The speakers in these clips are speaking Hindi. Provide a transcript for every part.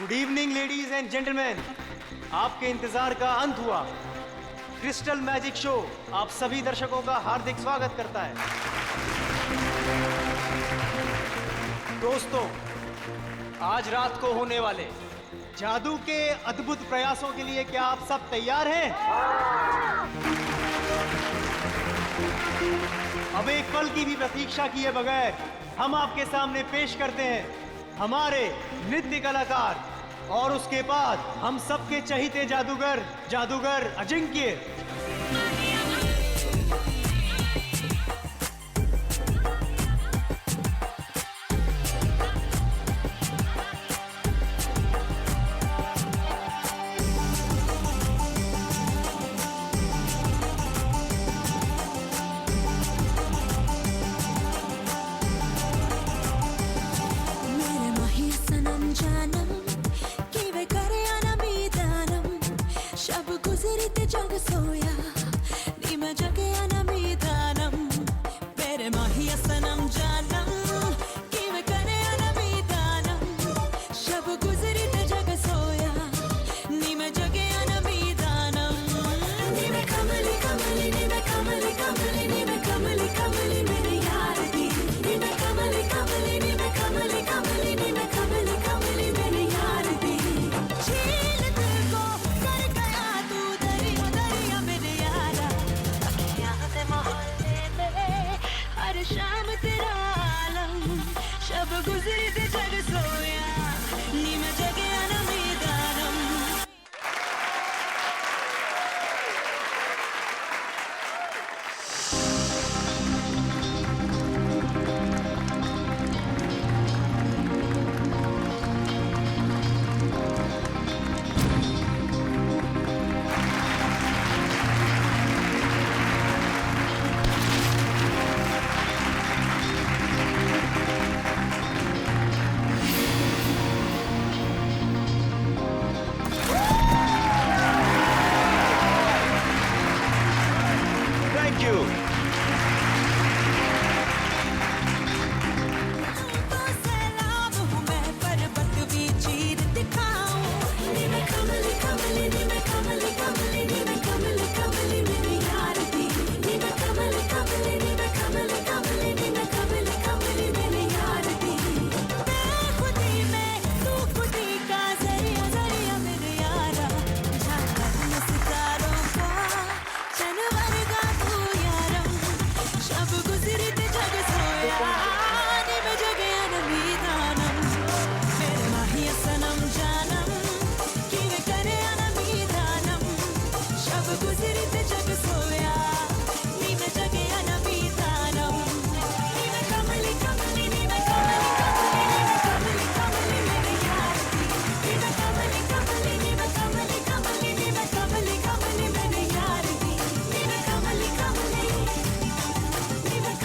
Good evening ladies and gentleman, आपके इंतजार का अंत हुआ। क्रिस्टल मैजिक शो आप सभी दर्शकों का हार्दिक स्वागत करता है। दोस्तों, आज रात को होने वाले जादू के अद्भुत प्रयासों के लिए क्या आप सब तैयार हैं? अब एक पल की भी प्रतीक्षा किए बगैर हम आपके सामने पेश करते हैं हमारे नृत्य कलाकार और उसके बाद हम सबके चहीते जादूगर अजिंक्य।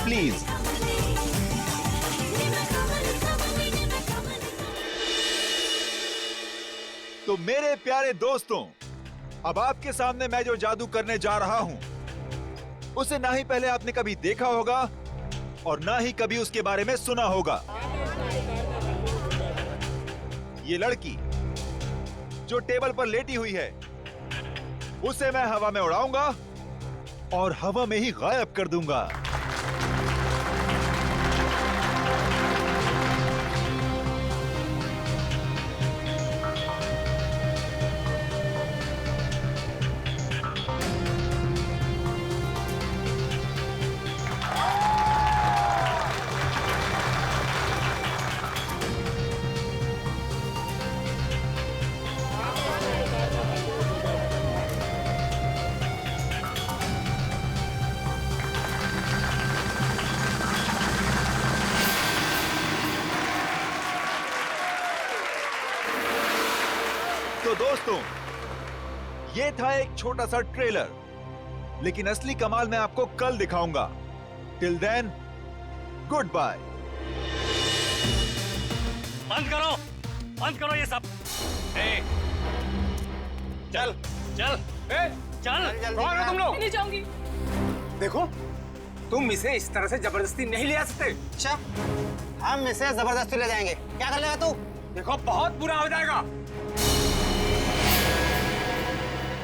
प्लीज तो मेरे प्यारे दोस्तों, अब आपके सामने मैं जो जादू करने जा रहा हूं उसे ना ही पहले आपने कभी देखा होगा और ना ही कभी उसके बारे में सुना होगा। ये लड़की जो टेबल पर लेटी हुई है उसे मैं हवा में उड़ाऊंगा और हवा में ही गायब कर दूंगा। तो दोस्तों, ये था एक छोटा सा ट्रेलर, लेकिन असली कमाल मैं आपको कल दिखाऊंगा। Till then, good bye. बंद करो ये सब। चल चल चल, कौन हो तुम लोग? नहीं जाऊंगी। देखो, तुम इसे इस तरह से जबरदस्ती नहीं ले आ सकते। अच्छा, हम इसे जबरदस्ती ले जाएंगे। क्या कर लेगा तू? देखो बहुत बुरा हो जाएगा।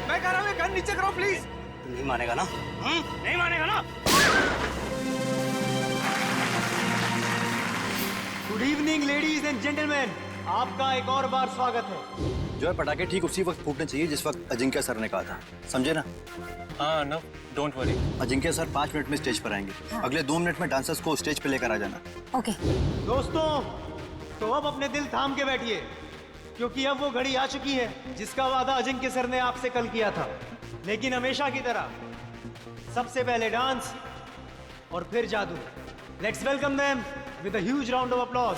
मैं कह रहा हूँ गन नीचे करो प्लीज। नहीं मानेगा ना? नहीं मानेगा ना? Good evening ladies and gentleman, आपका एक और बार स्वागत है। जो है पटाखे ठीक उसी वक्त फूटने चाहिए जिस वक्त अजिंक्य सर ने कहा था, समझे ना? हाँ no don't worry. Ajinkya sir 5 minute में स्टेज पर आएंगे। अगले 2 मिनट में डांसर्स को स्टेज पे लेकर आ जाना। ओके। दोस्तों, तो अब अपने दिल थाम के बैठिए, क्योंकि अब वो घड़ी आ चुकी है जिसका वादा अजिंक्य सर ने आपसे कल किया था। लेकिन हमेशा की तरह सबसे पहले डांस और फिर जादू। Let's welcome them with a huge round of applause.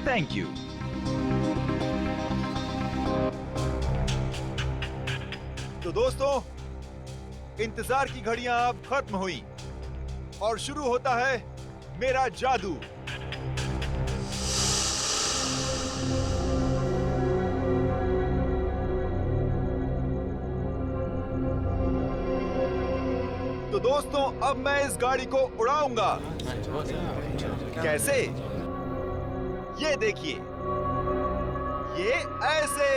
Thank you. तो दोस्तों, इंतजार की घड़ियां अब खत्म हुई और शुरू होता है मेरा जादू। तो दोस्तों, अब मैं इस गाड़ी को उड़ाऊंगा। कैसे? ये देखिए, ये ऐसे।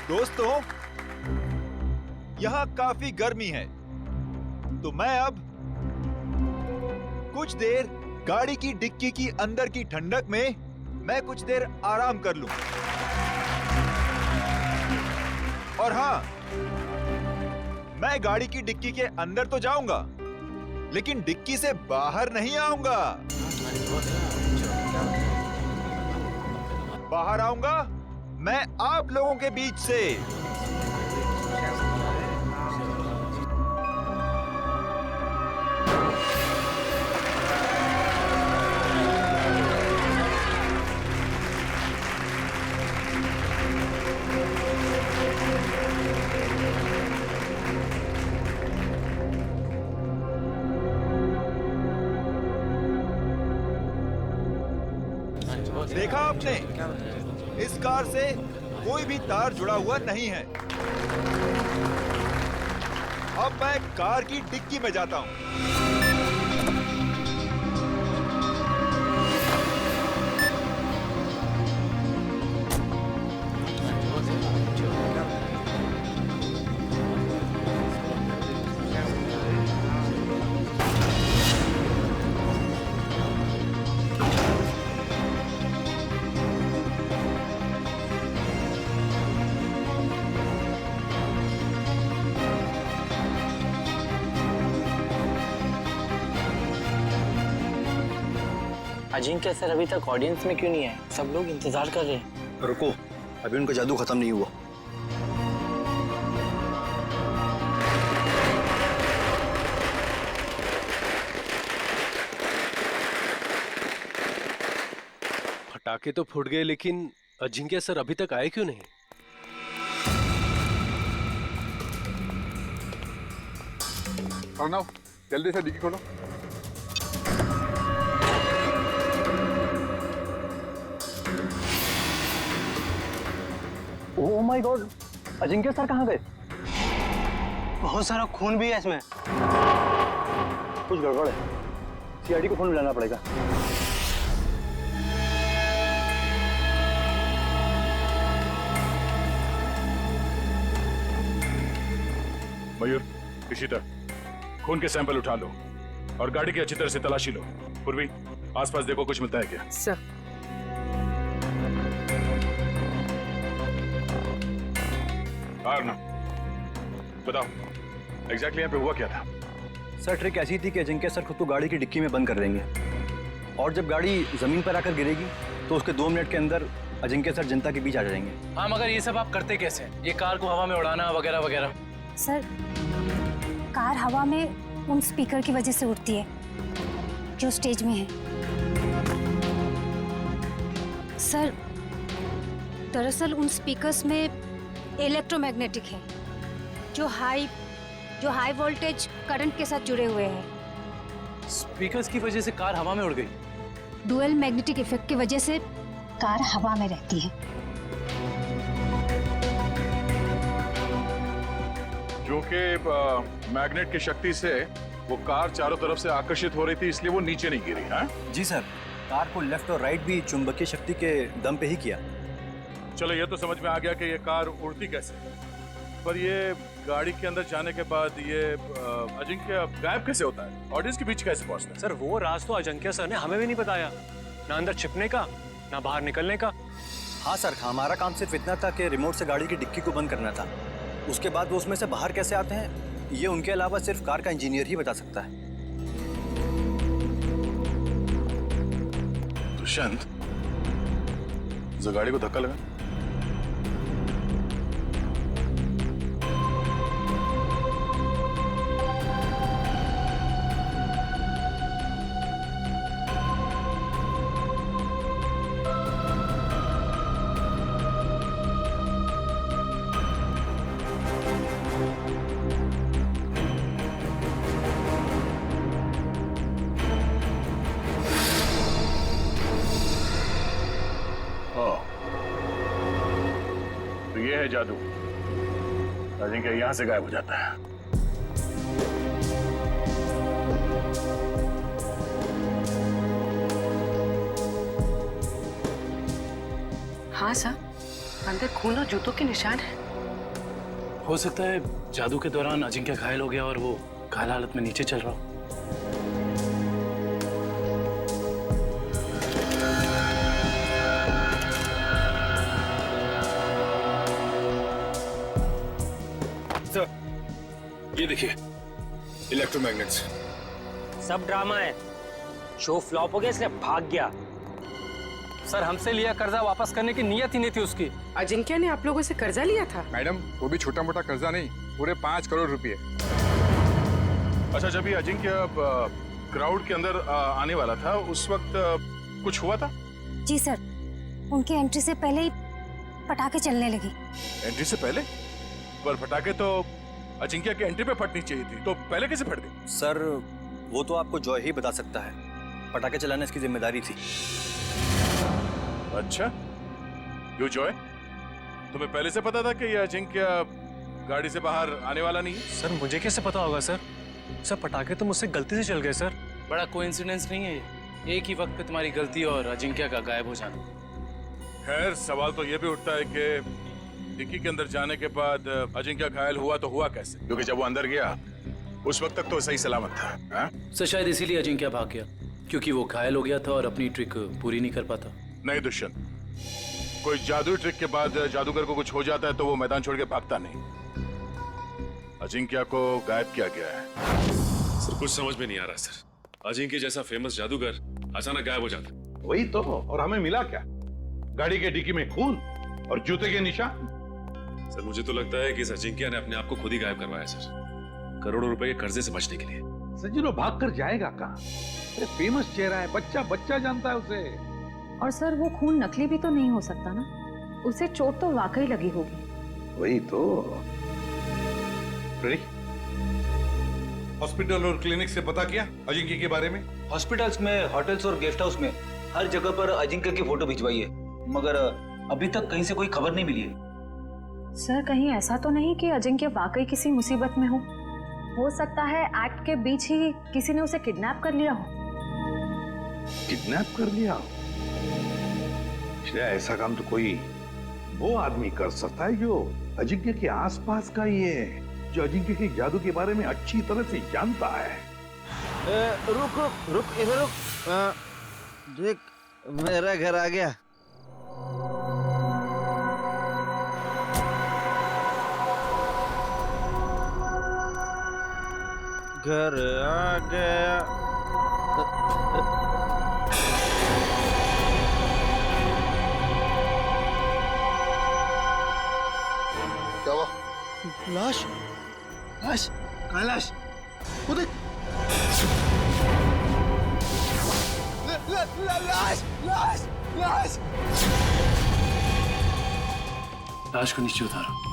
दोस्तों, यहां काफी गर्मी है, तो मैं अब कुछ देर गाड़ी की डिक्की की अंदर की ठंडक में मैं कुछ देर आराम कर लूं। और हाँ, मैं गाड़ी की डिक्की के अंदर तो जाऊंगा, लेकिन डिक्की से बाहर नहीं आऊंगा। बाहर आऊंगा मैं आप लोगों के बीच से। देखा आपने, इस कार से कोई भी तार जुड़ा हुआ नहीं है। अब मैं कार की डिक्की में जाता हूं। अजिंक्य सर अभी तक ऑडियंस में क्यों नहीं है? सब लोग इंतजार कर रहे हैं। रुको, अभी उनका जादू खत्म नहीं हुआ। पटाखे तो फूट गए, लेकिन अजिंक्य सर अभी तक आए क्यों नहीं? अर्णव, जल्दी से डिक्की खोलो। Oh my God, Ajinkya sir कहाँ गए? बहुत सारा खून भी है इसमें। कुछ गड़बड़ है, सीआईडी को फोन मिलाना पड़ेगा। मयूर, इशिता, खून के सैंपल उठा लो और गाड़ी की अच्छी तरह से तलाशी लो। पूर्वी, आसपास देखो कुछ मिलता है क्या? सर। आरना, बताओ एग्जैक्टली यहाँ पे हुआ क्या था? सर ट्रिक ऐसी थी कि अजिंक्य सर खुद को गाड़ी की डिक्की में बंद कर देंगे और जब गाड़ी जमीन पर आकर गिरेगी तो उसके 2 मिनट के अंदर अजिंक्य सर जनता के बीच आ जाएंगे। हाँ, मगर ये सब आप करते कैसे? ये कार को हवा में उड़ाना वगैरह वगैरह। सर, कार हवा में उन स्पीकर की वजह से उड़ती है जो स्टेज में है। सर, दरअसल उन स्पीकर्स में इलेक्ट्रोमैग्नेटिक है जो हाई वोल्टेज करंट के साथ जुड़े हुए हैं। स्पीकर्स की वजह से कार हवा में उड़ गई। डुअल मैग्नेटिक इफेक्ट की वजह से कार हवा में रहती है। क्योंकि मैग्नेट की शक्ति से वो कार चारों तरफ से आकर्षित हो रही थी, इसलिए वो नीचे नहीं गिरी। हाँ जी सर, कार को लेफ्ट और राइट भी चुंबकीय शक्ति के दम पे ही किया। चलो ये तो समझ में आ गया कि ये कार उड़ती कैसे, पर ये गाड़ी के अंदर जाने के बाद ये अजिंक्य गायब कैसे होता है? ऑडियंस के बीच कैसे पहुंचता है? सर वो राज तो अजिंक्य सर ने हमें भी नहीं बताया, ना अंदर छिपने का ना बाहर निकलने का। हाँ सर, हमारा काम सिर्फ इतना था कि रिमोट से गाड़ी की डिक्की को बंद करना था। उसके बाद वो उसमें से बाहर कैसे आते हैं ये उनके अलावा सिर्फ कार का इंजीनियर ही बता सकता है। दुष्यंत, जो गाड़ी को धक्का लगा। तो ये है जादू। अजिंक्य यहां से गायब हो जाता है। हाँ सर, अंदर खून और जूतों के निशान है। हो सकता है जादू के दौरान अजिंक्य घायल हो गया और वो घायल हालत में नीचे चल रहा हो। ये देखिए, इलेक्ट्रोमैग्नेट्स। सब ड्रामा है, शो फ्लॉप हो गया इसलिए भाग गया। सर, हमसे लिया कर्जा वापस करने की नीयत ही नहीं थी उसकी। अजिंक्य ने आप लोगों से कर्जा लिया था? मैडम, वो भी छोटा मोटा कर्जा नहीं, पूरे 5 करोड़ रुपए। अच्छा, जब ये अजिंक्य क्राउड के अंदर आने वाला था उस वक्त कुछ हुआ था? जी सर, उनकी एंट्री से पहले ही पटाखे चलने लगे। एंट्री से पहले? पर पटाखे तो अजिंक्य की एंट्री पे फटनी चाहिए थी, तो पहले कैसे फट गई? सर, वो तो आपको जॉय ही बता सकता है। पटाखे चलाना इसकी जिम्मेदारी थी। अच्छा, यू जॉय, तुम्हें पहले से पता था कि ये अजिंक्य गाड़ी से बाहर आने वाला नहीं है? सर मुझे कैसे पता होगा सर? सर पटाखे तो मुझसे गलती से चल गए सर। बड़ा कोइंसिडेंस नहीं है ये, एक ही वक्त पे तुम्हारी गलती और अजिंक्य का गायब हो जाना। खैर, सवाल तो ये भी उठता है कि डिक्की के अंदर जाने के बाद अजिंक्य घायल हुआ तो हुआ कैसे? क्योंकि जब वो अंदर गया उस वक्त तक तो सही सलामत था। हाँ? सर, शायद इसीलिए अजिंक्य भाग गया, क्योंकि वो घायल हो गया था और अपनी ट्रिक पूरी नहीं कर पाता। नहीं दुष्यंत, कोई जादुई ट्रिक के बाद जादूगर को कुछ हो जाता है तो वो मैदान छोड़ के भागता नहीं। अजिंक्य को गायब किया गया है। सर, कुछ समझ में नहीं आ रहा सर। अजिंक्य जैसा फेमस जादूगर अचानक गायब हो जाता। वही तो, और हमें मिला क्या? गाड़ी के डिक्की में खून और जूते के निशान। सर, मुझे तो लगता है कि इस अजिंक्य ने अपने आप को खुद ही गायब करवाया सर, करोड़ों रुपए के कर्जे से बचने के लिए। सज्जनो, भाग कर जाएगा कहाँ? फेमस चेहरा है, बच्चा जानता है उसे। और सर, वो खून नकली भी तो नहीं हो सकता ना, उसे चोट तो वाकई लगी होगी। वही तो। हॉस्पिटल और क्लिनिक से पता किया अजिंक्य के बारे में? हॉस्पिटल्स में, होटल्स और गेस्ट हाउस में हर जगह पर अजिंक्य की फोटो भिजवाई है, मगर अभी तक कहीं से कोई खबर नहीं मिली है। सर, कहीं ऐसा तो नहीं कि अजिंक्य वाकई किसी मुसीबत में हो सकता है एक्ट के बीच ही किसी ने उसे किडनैप कर लिया हो। किडनैप कर लिया? ऐसा काम तो कोई वो आदमी कर सकता है जो अजिंक्य के आसपास का ही है, जो अजिंक्य के जादू के बारे में अच्छी तरह से जानता है। रुक रुक रुक, इधर रुक। देख, मेरा घर आ गया। घर आ गया। क्या हुआ? लाश, लाश, कहाँ है लाश? वो देख। लाश, लाश, लाश। लाश को नीचे उतारो।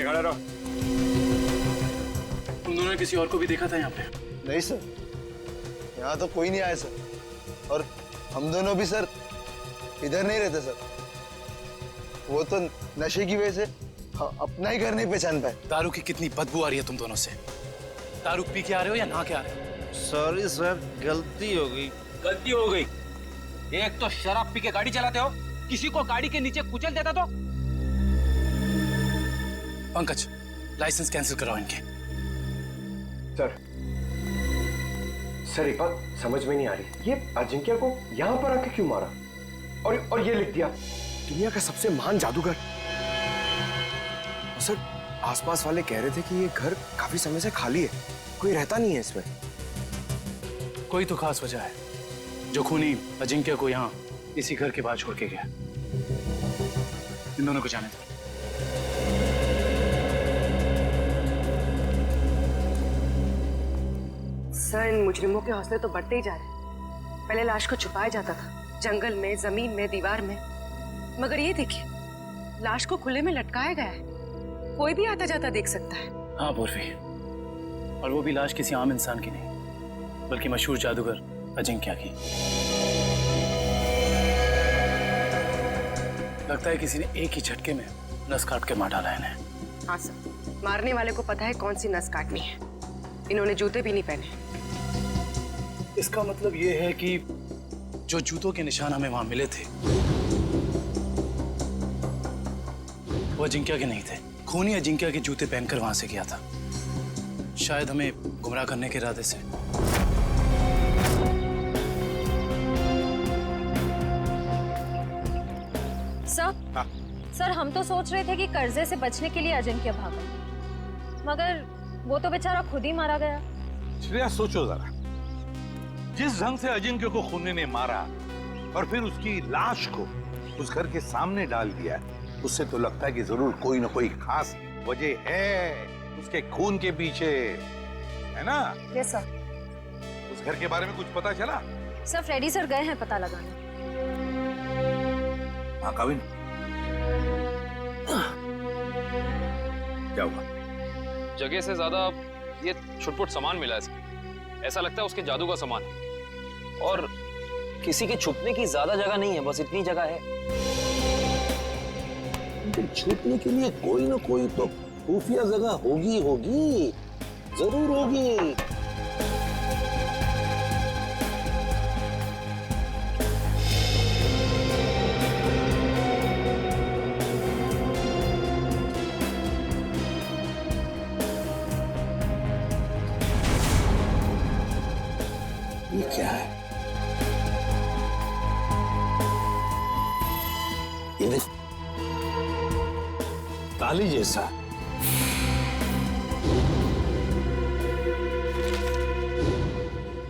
खड़ा रहो। तुम दोनों ने किसी और को भी देखा था यहाँ पे? नहीं सर, यहाँ तो कोई नहीं आया सर। और हम दोनों भी सर इधर नहीं रहते सर। वो तो नशे की वजह से अपना ही घर नहीं पहचान पाए। दारू की कितनी बदबू आ रही है तुम दोनों से। दारू पी के आ रहे हो या नहा के आ रहे हो? सॉरी सर, गलती हो गई। गलती हो गई? एक तो शराब पी के गाड़ी चलाते हो, किसी को गाड़ी के नीचे कुचल देता तो। पंकज, लाइसेंस कैंसिल कराओ इनके। सर एक बात समझ में नहीं आ रही, ये अजिंक्य को यहाँ पर आके क्यों मारा? और ये लिख दिया दुनिया का सबसे महान जादूगर। सर आसपास वाले कह रहे थे कि ये घर काफी समय से खाली है, कोई रहता नहीं है इसमें। कोई तो खास वजह है जो खूनी अजिंक्य को यहाँ इसी घर के बाहर छोड़ के गया। इन दोनों को जाने दो। सर, इन मुजरिमों के हौसले तो बढ़ते ही जा रहे हैं। पहले लाश को छुपाया जाता था, जंगल में, जमीन में, दीवार में, मगर ये देखिए, लाश को खुले में लटकाया गया है। कोई भी आता जाता देख सकता है। हाँ पूर्वी, और वो भी लाश किसी आम इंसान की नहीं, बल्कि मशहूर जादूगर अजिंक्य की। लगता है किसी ने एक ही झटके में नस काट के मार डाला इन्हें। हाँ सर, मारने वाले को पता है कौन सी नस काटनी है। इन्होंने जूते भी नहीं पहने। इसका मतलब ये है कि जो जूतों के निशान हमें वहां मिले थे वो अजिंक्य के नहीं थे। खूनी अजिंक्य के जूते पहनकर वहां से गया था, शायद हमें गुमराह करने के इरादे से। सर, सर हम तो सोच रहे थे कि कर्जे से बचने के लिए अजिंक्य भागा, मगर वो तो बेचारा खुद ही मारा गया। श्रेया सोचो जरा, जिस ढंग से अजिंक्य को खूनी ने मारा और फिर उसकी लाश को उस घर के सामने डाल दिया, उससे तो लगता है कि जरूर कोई ना कोई खास वजह है उसके खून के पीछे, है ना? Yes sir. उस घर के बारे में कुछ पता चला? सर फ्रेडी सर गए हैं पता लगाने। हाँ कविन, क्या हुआ? जगह से ज्यादा ये छुटपुट सामान मिला है। ऐसा लगता है उसके जादू का सामान है। और किसी के छुपने की ज्यादा जगह नहीं है, बस इतनी जगह है। छुपने के लिए कोई ना कोई तो खुफिया जगह होगी होगी, जरूर होगी। ये क्या है? ये देख, ताली जैसा।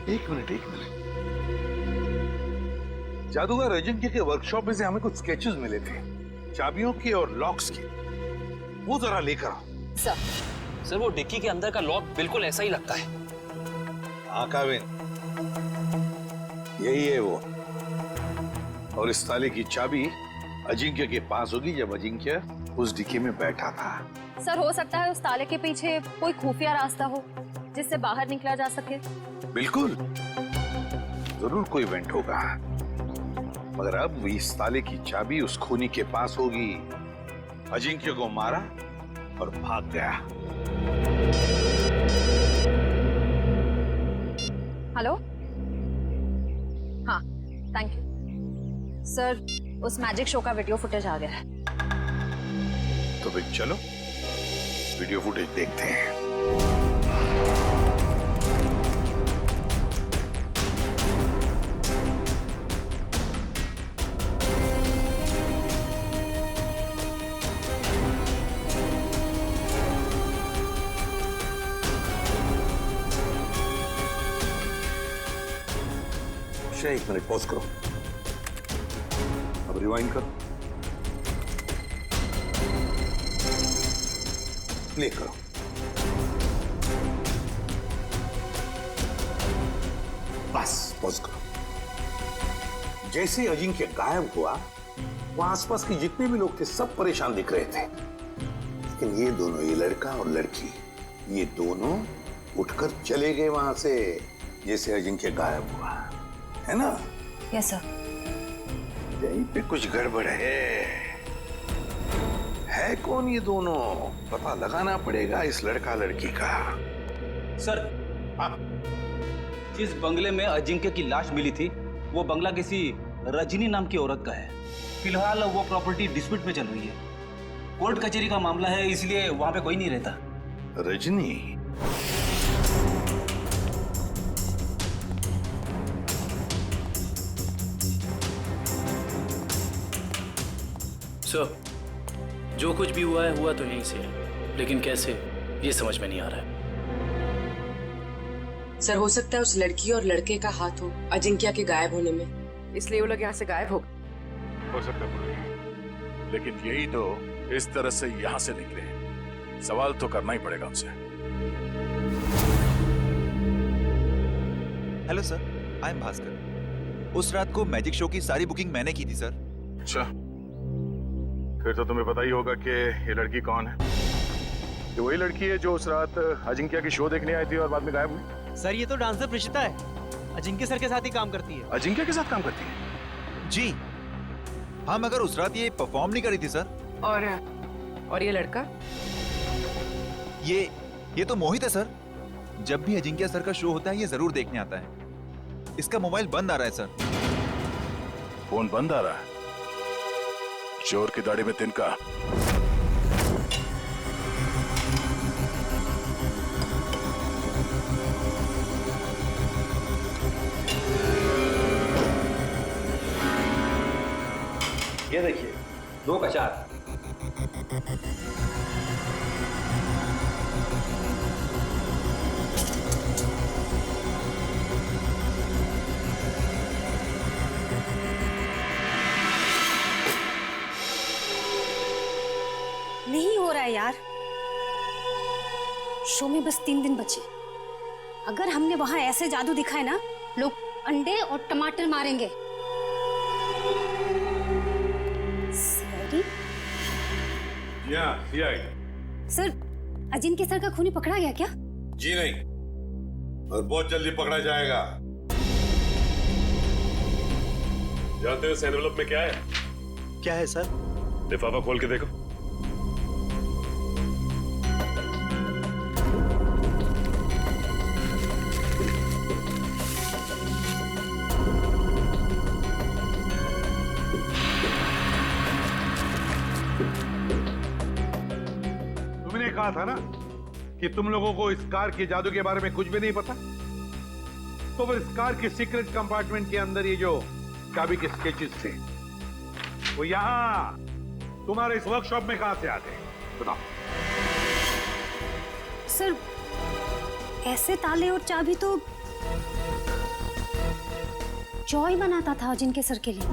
एक मिनट। जादूगर अजिंक्य के वर्कशॉप में से हमें कुछ स्केचेस मिले थे, चाबियों के और लॉक्स के। वो जरा लेकर आओ। सर वो डिक्की के अंदर का लॉक बिल्कुल ऐसा ही लगता है। हाँ काविन, यही है वो। और इस ताले की चाबी अजिंक्य के पास होगी जब अजिंक्य उस डिक्की में बैठा था। सर हो सकता है उस ताले के पीछे कोई खुफिया रास्ता हो जिससे बाहर निकला जा सके। बिल्कुल, जरूर कोई इवेंट होगा, मगर अब इस ताले की चाबी उस खूनी के पास होगी। अजिंक्य को मारा और भाग गया। हेलो, हाँ थैंक यू सर। उस मैजिक शो का वीडियो फुटेज आ गया है। तो फिर चलो वीडियो फुटेज देखते हैं। एक मिनट पॉज करो, अब रिवाइंड करो, प्ले करो। बस पॉज करो। जैसे अजिंक्य गायब हुआ, वहां आसपास के जितने भी लोग थे सब परेशान दिख रहे थे, लेकिन ये दोनों, ये लड़का और लड़की, ये दोनों उठकर चले गए वहां से जैसे अजिंक्य गायब हुआ, है ना? Yes sir. यहीं पे कुछ गड़बड़ है कौन ये दोनों? पता लगाना पड़ेगा इस लड़का लड़की का। सर, जिस बंगले में अजिंक्य की लाश मिली थी, वो बंगला किसी रजनी नाम की औरत का है। फिलहाल वो प्रॉपर्टी डिस्प्यूट में चल रही है, कोर्ट कचहरी का मामला है, इसलिए वहां पे कोई नहीं रहता। रजनी? सर, जो कुछ भी हुआ है हुआ तो यहीं से है, लेकिन कैसे ये समझ में नहीं आ रहा है। सर, हो सकता है उस लड़की और लड़के का हाथ हो अजिंक्य के गायब होने में, इसलिए वो लोग यहाँ से गायब हो सकता है, लेकिन यही तो इस तरह से यहाँ से निकले। सवाल तो करना ही पड़ेगा उनसे। Hello sir, I am Bhaskar. उस रात को मैजिक शो की सारी बुकिंग मैंने की थी सर। अच्छा, फिर तो तुम्हें पता ही होगा कि ये लड़की कौन है। ये वही लड़की है जो उस रात अजिंक्य की शो देखने आई थी और बाद में गायब हुई। सर, ये तो डांसर प्रिशिता है, अजिंक्य सर के साथ ही काम करती है। अजिंक्य के साथ काम करती है? जी हाँ, मगर उस रात ये परफॉर्म नहीं करी थी सर। और ये लड़का? ये तो मोहित है सर। जब भी अजिंक्य सर का शो होता है ये जरूर देखने आता है। इसका मोबाइल बंद आ रहा है सर। फोन बंद आ रहा है? चोर की दाढ़ी में तिनका। ये देखिए, 2 का 4। नहीं हो रहा है यार, शो में बस 3 दिन बचे। अगर हमने वहां ऐसे जादू दिखाए ना, लोग अंडे और टमाटर मारेंगे। सर, अजिंक्य सर का खूनी पकड़ा गया क्या? जी नहीं, और बहुत जल्दी पकड़ा जाएगा। जानते हो इस एनवेलप में क्या है? क्या है सर? लिफाफा खोल के देखो। तुमने कहा था ना कि तुम लोगों को इस कार के जादू के बारे में कुछ भी नहीं पता। तो फिर इस कार के सीक्रेट कंपार्टमेंट के अंदर ये जो चाबी के स्केचेस थे, वो यहां तुम्हारे इस वर्कशॉप में कहां से आते हैं? बताओ। सर, ऐसे ताले और चाबी तो जॉय बनाता था अजिंक्य सर के लिए।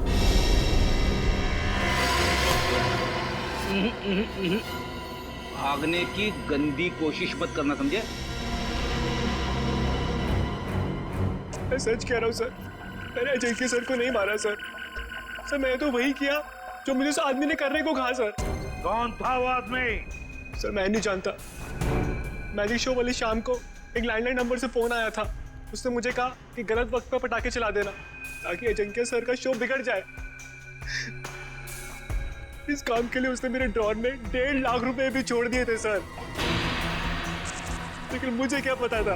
भागने की गंदी कोशिश मत करना, समझे? मैं सच कह रहा हूँ सर, मैंने अजिंक्य सर को नहीं मारा सर। सर, मैं तो वही किया जो मुझे उस आदमी ने करने को कहा सर। कौन था वो आदमी? सर, मैं नहीं जानता। मैजिक शो वाली शाम को एक लैंडलाइन नंबर से फोन आया था। उसने मुझे कहा कि गलत वक्त पर पटाखे चला देना ताकि अजिंक्य सर का शो बिगड़ जाए। इस काम के लिए उसने मेरे ड्रॉर में 1.5 लाख रुपए भी छोड़ दिए थे सर। लेकिन मुझे क्या पता था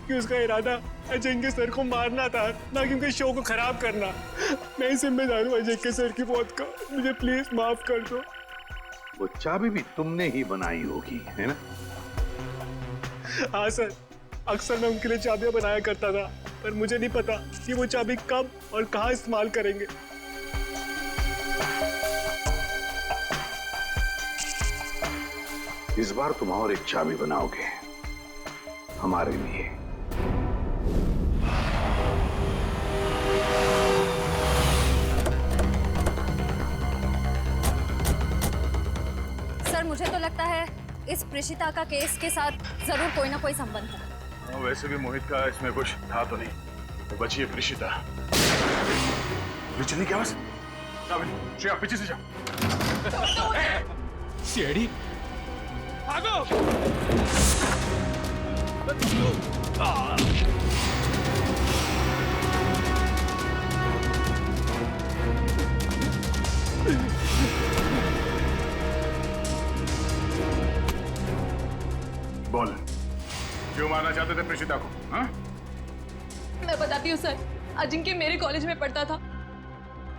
कि उसका इरादा अजिंक्य सर को मारना था, ना कि उनके शो को खराब करना। मैं ही जिम्मेदार हूँ अजिंक्य सर की मौत का, मुझे प्लीज माफ कर दो। वो चाबी भी तुमने ही बनाई होगी, है ना? हाँ सर, अक्सर मैं उनके लिए चाबियां बनाया करता था, पर मुझे नहीं पता कि वो चाबी कब और कहाँ इस्तेमाल करेंगे। इस बार तुम और एक चाबी बनाओगे हमारे लिए। सर मुझे तो लगता है इस प्रिशिता का केस के साथ जरूर कोई ना कोई संबंध है। वैसे भी मोहित का इसमें कुछ था तो नहीं, तो बची है प्रिशिता। चलने की आवाज, श्रेया पीछे से जाओ। सीआईडी भागो। बोल, क्यों मारना चाहते थे प्रिशिता को? हाँ? मैं बताती हूँ सर, अजिंक्य मेरे कॉलेज में पढ़ता था,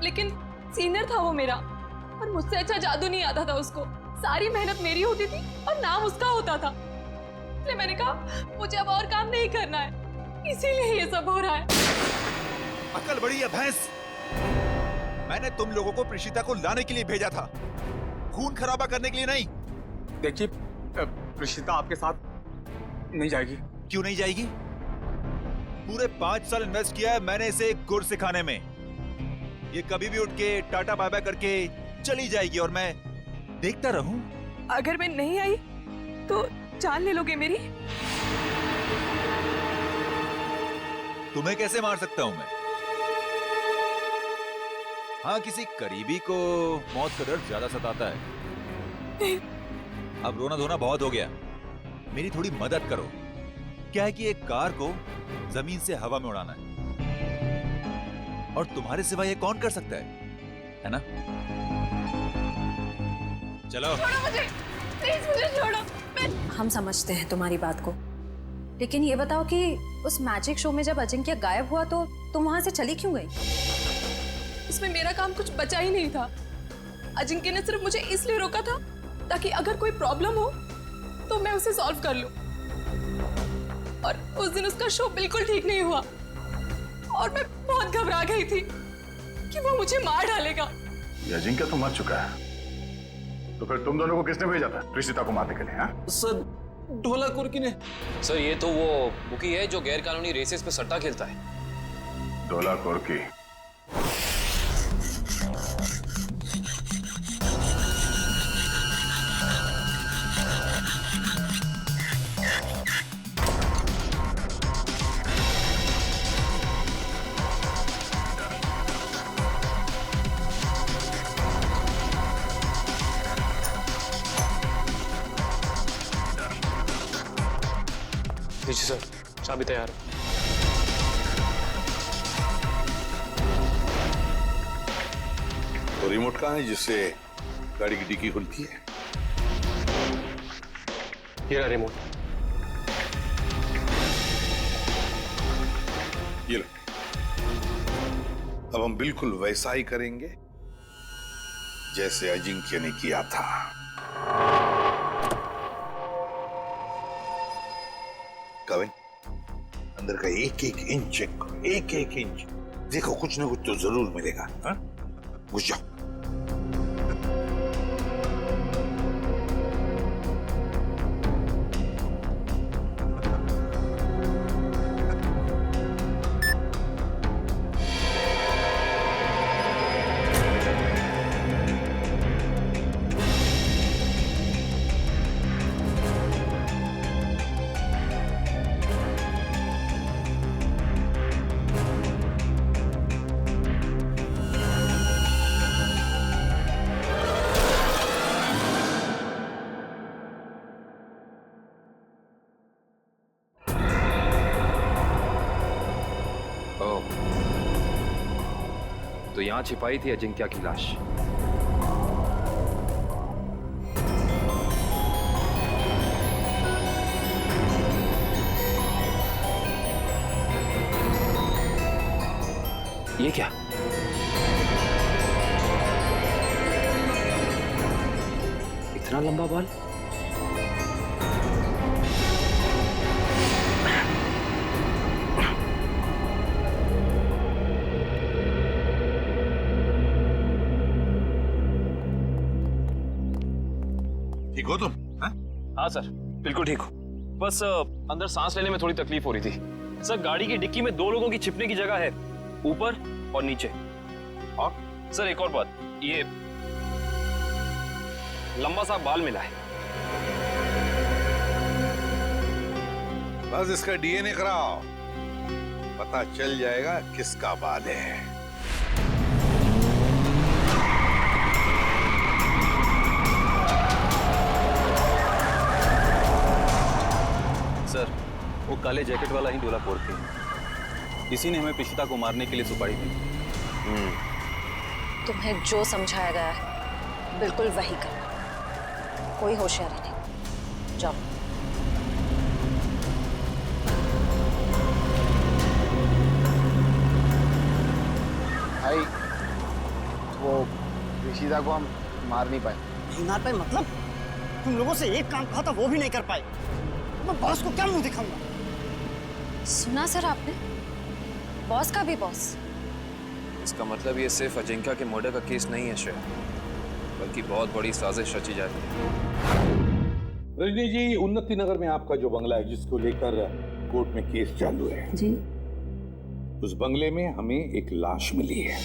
लेकिन सीनियर था वो मेरा, और मुझसे अच्छा जादू नहीं आता था उसको। सारी मेहनत मेरी होती थी और नाम उसका होता था। इसलिए मैंने कहा मुझे अब और काम नहीं करना है, इसीलिए ये सब हो रहा है। अकल बड़ी है भैंस। मैंने तुम लोगों को प्रिशिता को लाने के लिए भेजा था, खून खराबा करने के लिए नहीं। देखिए, प्रिशिता आपके साथ नहीं जाएगी। क्यों नहीं जाएगी? पूरे 5 साल इन्वेस्ट किया है मैंने इसे गुर सिखाने में। ये कभी भी उठ के टाटा बाय बाय करके चली जाएगी और मैं देखता रहूं। अगर मैं नहीं आई तो जान ले लोगे मेरी? तुम्हें कैसे मार सकता हूं मैं? हाँ, किसी करीबी को मौत का डर ज्यादा सताता है। अब रोना धोना बहुत हो गया, मेरी थोड़ी मदद करो। क्या है कि एक कार को जमीन से हवा में उड़ाना है, और तुम्हारे सिवा ये कौन कर सकता है ना? चलो छोड़ो मुझे, प्लीज मुझे छोड़ो। हम समझते हैं तुम्हारी बात को, लेकिन ये बताओ कि उस मैजिक शो में जब अजिंक्य गायब हुआ तो तुम वहां से चली क्यों गई? उसमें मेरा काम कुछ बचा ही नहीं था। अजिंक्य ने सिर्फ मुझे इसलिए रोका था ताकि अगर कोई प्रॉब्लम हो तो मैं उसे सॉल्व कर लूं। और उस दिन उसका शो बिल्कुल ठीक नहीं हुआ और मैं बहुत घबरा गई थी कि वो मुझे मार डालेगा। ये अजिंक्य तो मर चुका है, तो फिर तुम दोनों को किसने भेजा था प्रिशिता को मारने के लिए? हाँ? सर, ढोला कुर्की ने। सर ये तो वो बुकी है जो गैर कानूनी रेसेस पे सट्टा खेलता है। ढोला कुर्की? जी सर, चाबी तैयार है। तो रिमोट कहाँ है जिससे गाड़ी की डिक्की खुलती है? ये रहा रिमोट। ये लो। अब हम बिल्कुल वैसा ही करेंगे जैसे अजिंक्य ने किया था। कविन, अंदर का एक एक इंच चेक करो, एक एक इंच। देखो कुछ ना कुछ तो जरूर मिलेगा। हाँ? घुस जाओ। तो यहाँ छिपाई थी अजिंक्य की लाश। ये क्या? इतना लंबा बाल? ठीक हो तुम? हाँ सर, बिल्कुल ठीक हूँ। बस अंदर सांस लेने में थोड़ी तकलीफ हो रही थी। सर, गाड़ी की डिक्की में 2 लोगों की छिपने की जगह है, ऊपर और नीचे। और सर एक और बात, ये लंबा सा बाल मिला है। बस इसका डीएनए कराओ, पता चल जाएगा किसका बाल है। सर, वो काले जैकेट वाला ही डोलापोर थे। इसी ने हमें पिशिता को मारने के लिए सुपारी दी। तुम्हें जो समझाया गया है बिल्कुल वही करना, कोई होशियारी नहीं। जाओ। भाई, वो ऋषिदा को हम मार नहीं पाए। नहीं मार पाए मतलब? तुम लोगों से एक काम कहा था वो भी नहीं कर पाए। मैं बॉस को क्या मुंह दिखाऊंगा? सुना सर आपने? बॉस का भी बॉस। इसका मतलब ये सिर्फ अजिंक्या के मर्डर का केस नहीं है श्रेया, बल्कि बहुत बड़ी साजिश रची जा रही है। रजनी जी, उन्नति नगर में आपका जो बंगला है जिसको लेकर कोर्ट में केस चालू है जी, उस बंगले में हमें एक लाश मिली है।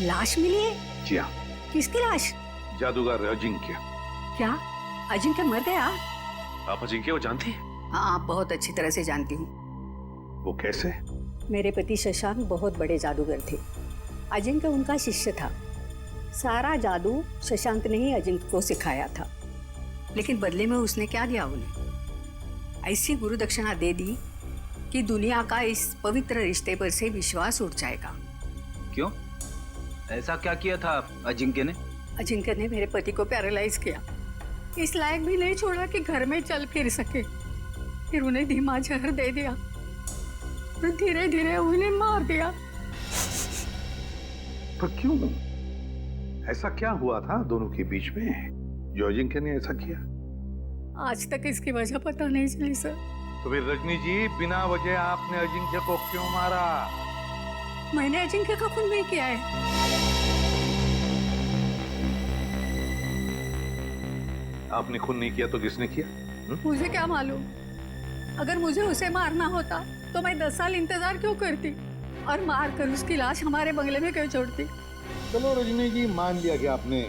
लाश मिली है? जी हाँ। किसकी लाश? जादूगर अजिंक्य। क्या अजिंक्य मर गया? आप अजिंक्य को जानती हैं? हाँ, बहुत अच्छी तरह से जानती हूँ। वो कैसे? मेरे पति शशांक बहुत बड़े जादूगर थे। अजिंक्य उनका शिष्य था। सारा जादू शशांक ने ही अजिंक्य को सिखाया था, लेकिन बदले में उसने क्या दिया उन्हें? ऐसी गुरु दक्षिणा दे दी कि दुनिया का इस पवित्र रिश्ते पर से विश्वास उठ जाएगा। क्यों? ऐसा क्या किया था अजिंक्य ने? अजिंक्य ने मेरे पति को पैरालाइज किया, इस लायक भी नहीं छोड़ा कि घर में चल फिर सके। फिर उन्हें धीमा जहर दे दिया और धीरे धीरे उन्हें मार दिया। पर क्यों? ऐसा क्या हुआ था दोनों के बीच में जो अजिंक्य ने ऐसा किया? आज तक इसकी वजह पता नहीं चली सर। तो फिर रजनी जी, बिना वजह आपने अजिंक्य को क्यों मारा? मैंने अजिंक्य का खून नहीं किया है। आपने खून नहीं किया तो किसने किया? मुझे क्या मालूम? अगर मुझे उसे मारना होता तो मैं 10 साल इंतजार क्यों करती और मार कर उसकी लाश हमारे बंगले में क्यों छोड़ती? चलो रजनी जी, मान लिया कि आपने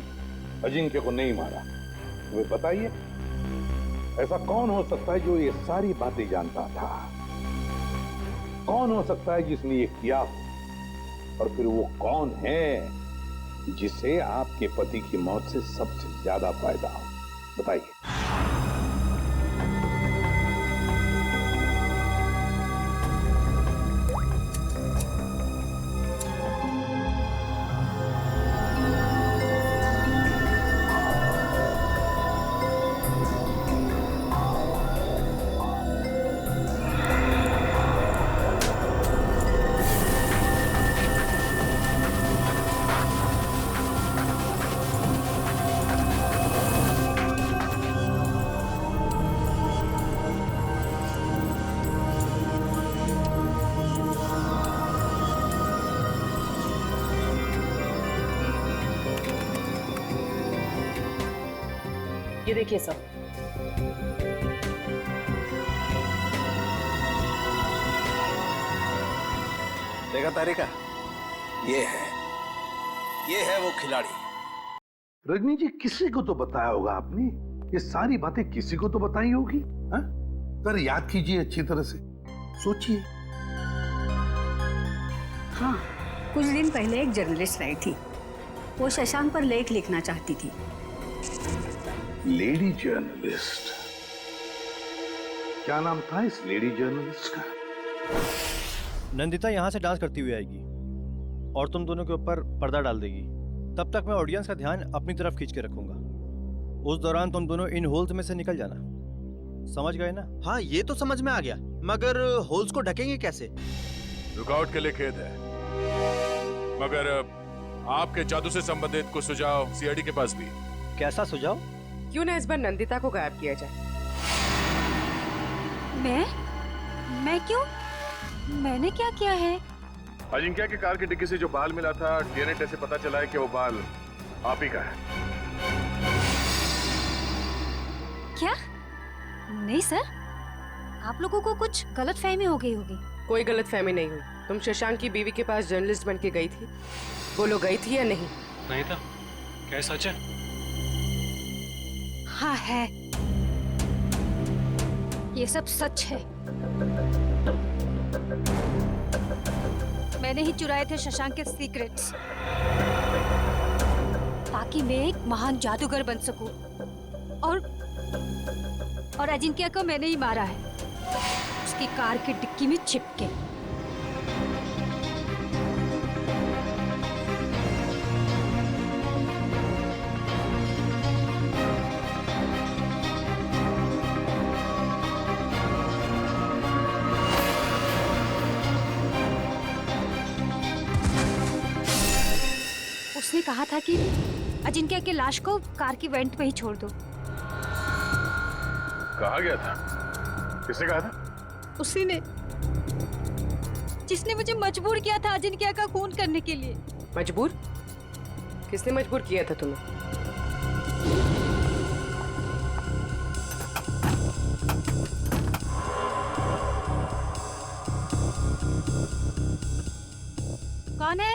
अजिंक्य को नहीं मारा। तुम्हें बताइए, ऐसा कौन हो सकता है जो ये सारी बातें जानता था? कौन हो सकता है जिसने ये किया? और फिर वो कौन है जिसे आपके पति की मौत से सबसे ज्यादा फायदा हो? बताइए। ये देखिए सब। देखा तारिका? ये है वो खिलाड़ी। रजनी जी, किसी को तो बताया होगा आपने। ये सारी बातें किसी को तो बताई होगी। पर याद कीजिए अच्छी तरह से, सोचिए। हाँ, कुछ दिन पहले एक जर्नलिस्ट आई थी। वो शशांक पर लेख लिखना चाहती थी। Lady journalist? क्या नाम था इस लेडी जर्नलिस्ट का? नंदिता यहाँ से डांस करती हुई आएगी और तुम दोनों के ऊपर पर्दा डाल देगी। तब तक मैं ऑडियंस का ध्यान अपनी तरफ खींच के रखूंगा। उस दौरान तुम दोनों इन होल्स में से निकल जाना। समझ गए ना? हाँ, ये तो समझ में आ गया, मगर होल्स को ढकेंगे कैसे? रुकावट के लिए खेद है, मगर आपके जादू से संबंधित कुछ सुझाव सीआईडी के पास भी। कैसा सुझाव? क्यों ना इस बार नंदिता को गायब किया जाए? मैं क्यों? मैंने क्या किया है? अजिंक्य की कार की डिक्की से जो बाल मिला था, डीएनए टेस्ट से पता चला है कि वो बाल आप ही का है। क्या? नहीं सर, आप लोगों को कुछ गलतफहमी हो गई होगी। कोई गलतफहमी नहीं हुई। तुम शशांक की बीवी के पास जर्नलिस्ट बन के गई थी, बोलो गई थी या नहीं? नहीं था। क्या सच है? हाँ है, ये सब सच है। मैंने ही चुराए थे शशांक के सीक्रेट्स, ताकि मैं एक महान जादूगर बन सकूं। और अजिंक्य को मैंने ही मारा है, उसकी कार की डिक्की में छिप के। उसने कहा था कि अजिंक्य के लाश को कार की वेंट पे ही छोड़ दो। कहा गया था? किसने कहा था? उसी ने, जिसने मुझे मजबूर किया था अजिंक्य का खून करने के लिए। मजबूर? किसने मजबूर किया था तुम्हें? कौन है?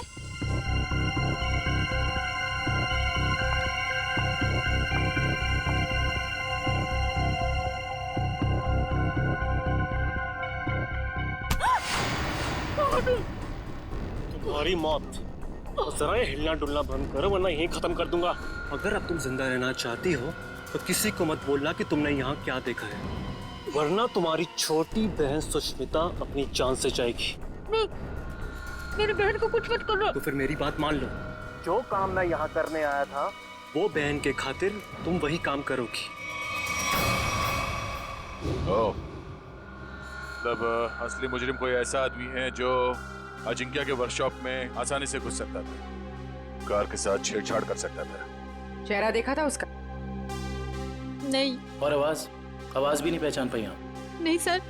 तुम्हारी मौत। और जरा ये हिलना डुलना बंद करो वरना यहीं खत्म कर दूंगा। अगर अब तुम जिंदा रहना चाहती हो तो किसी को मत बोलना कि तुमने यहाँ क्या देखा है, वरना तुम्हारी छोटी बहन सुष्मिता अपनी जान से जाएगी। नहीं, मेरी बहन को कुछ मत करो। तो फिर मेरी बात मान लो, जो काम मैं यहाँ करने आया था वो बहन के खातिर तुम वही काम करोगी। तब असली मुजरिम कोई ऐसा आदमी है जो अजिंक्य के वर्कशॉप में आसानी से घुस सकता था, कार के साथ छेड़छाड़ कर सकता था। चेहरा देखा था उसका? नहीं। और आवाज भी नहीं पहचान पाई आप? नहीं सर,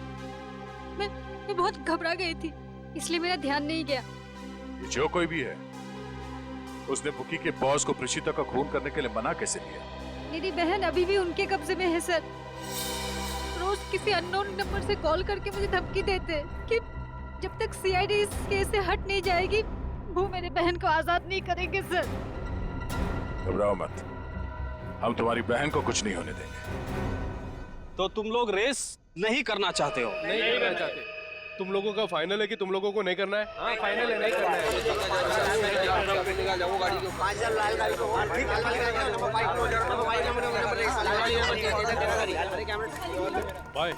मैं बहुत घबरा गई थी, इसलिए मेरा ध्यान नहीं गया। जो कोई भी है, उसने बुकी के बॉस को प्रीशिता का खून करने के लिए मना कैसे किया? मेरी बहन अभी भी उनके कब्जे में है सर। रोज किसी अननोन नंबर से कॉल करके मुझे धमकी देते हैं कि जब तक सीआईडी इस केस से हट नहीं जाएगी, वो मेरी बहन को आजाद नहीं करेंगे सर। घबराओ मत, हम तुम्हारी बहन को कुछ नहीं होने देंगे। तो तुम लोग रेस नहीं करना चाहते हो? नहीं करना चाहते। तुम लोगों का फाइनल है कि तुम लोगों को नहीं करना है? हाँ, फाइनल है, नहीं करना है। बाय।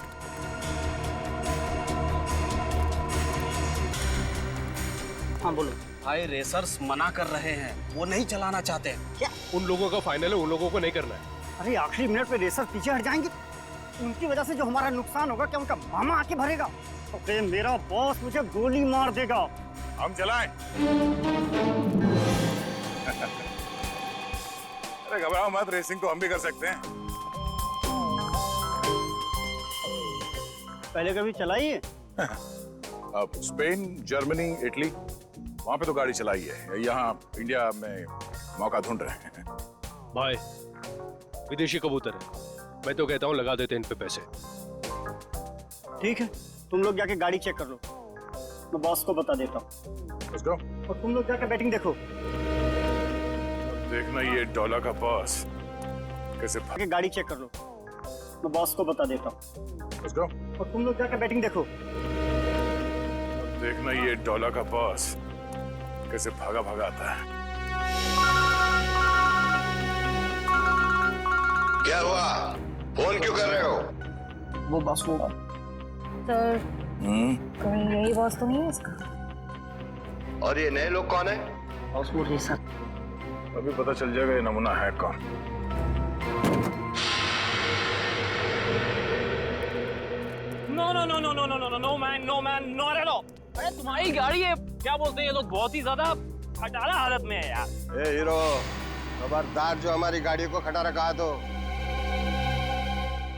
हाँ बोलो भाई। रेसर्स मना कर रहे हैं, वो नहीं चलाना चाहते। क्या? उन लोगों का फाइनल है, उन लोगों को नहीं करना है। अरे आखिरी मिनट पे रेसर पीछे हट जाएंगे, उनकी वजह से जो हमारा नुकसान होगा, क्या उनका मामा आके भरेगा? तो फिर मेरा बॉस मुझे गोली मार देगा। हम चलाएं? अरे घबराओ मत, रेसिंग तो हम भी कर सकते हैं। पहले कभी चलाई है? अब स्पेन, जर्मनी, इटली, वहां पे तो गाड़ी चलाई है। यहाँ इंडिया में मौका ढूंढ रहे हैं। भाई, विदेशी कबूतर है, मैं तो कहता हूँ लगा देते इन पे पैसे। ठीक है, तुम लोग जाके गाड़ी चेक कर लो, मैं बॉस को बता देता हूँ। Let's go. और तुम लोग जाके बैटिंग देखो। देखना ये डॉलर का बॉस कैसे जाके गाड़ी चेक कर लो, मैं बॉस को बता देता हूँ। Let's go. और तुम लोग जाके बैटिंग देखो। देखना ये डॉलर का बॉस कैसे भागा भागा आता है। क्या हुआ? फोन क्यों कर रहे हो? वो बॉस को। सर, कहीं यही बॉस तो नहीं है इसका? और ये नए लोग कौन है? बॉस को रेसर। अभी पता चल जाएगा ये नमूना है कौन। No no no no no no no no man, no man, not at all. अरे तुम्हारी गाड़ी है, क्या बोलते हैं ये लोग, बहुत ही ज्यादा खटारा हालत में है यार। ए हीरो, खबरदार जो हमारी गाड़ियों को खटा रखा है तो।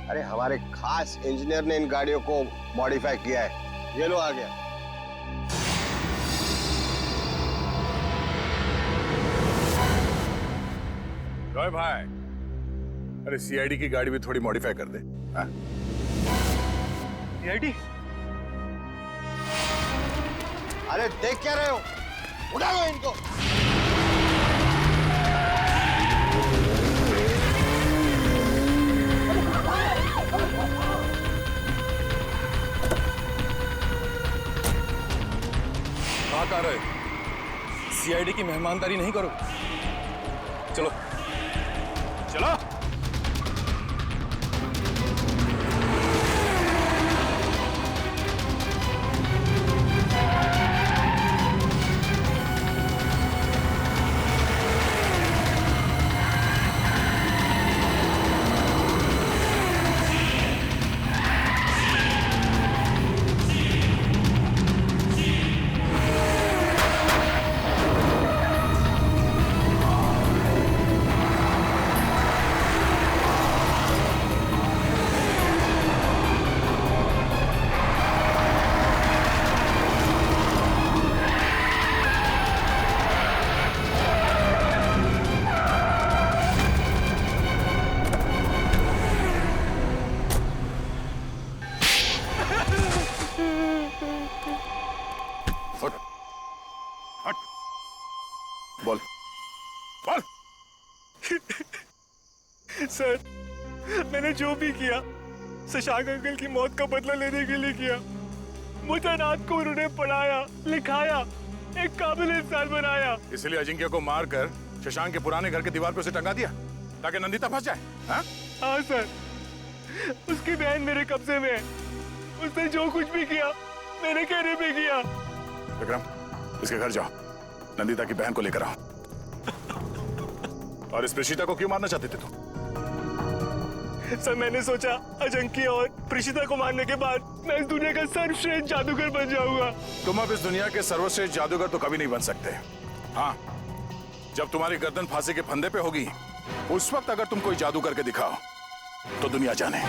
अरे हमारे खास इंजीनियर ने इन गाड़ियों को मॉडिफाई किया है। ये लो आ गया। जॉय भाई, अरे सीआईडी की गाड़ी भी थोड़ी मॉडिफाई कर दे। सीआईडी? अरे देख क्या रहे हो, उड़ा लो इनको। कहाँ का रहे? सीआईडी की मेहमानदारी नहीं करो। चलो चलो। बोल बोल। सर, मैंने जो भी किया शशांक अंकल की मौत का बदला लेने के लिए किया। मुझे रात को उन्होंने पढ़ाया, लिखाया, एक काबिल इंसान बनाया। इसलिए अजिंक्य को मारकर शशांक के पुराने घर के दीवार पे उसे टंगा दिया ताकि नंदिता फंस जाए। हाँ सर, उसकी बहन मेरे कब्जे में है। उसने जो कुछ भी किया मेरे कहने पे किया। विक्रम, इसके घर जाओ, नंदिता की बहन को लेकर आओ। और इस प्रीशिता को क्यों मारना चाहते थे तुम? सर, मैंने सोचा अजिंक्य और प्रीशिता को मारने के बाद मैं इस दुनिया का सर्वश्रेष्ठ जादूगर बन जाऊंगा। तुम अब इस दुनिया के सर्वश्रेष्ठ जादूगर तो कभी नहीं बन सकते। हाँ, जब तुम्हारी गर्दन फांसी के फंदे पे होगी, उस वक्त अगर तुम कोई जादू करके दिखाओ तो दुनिया जाने।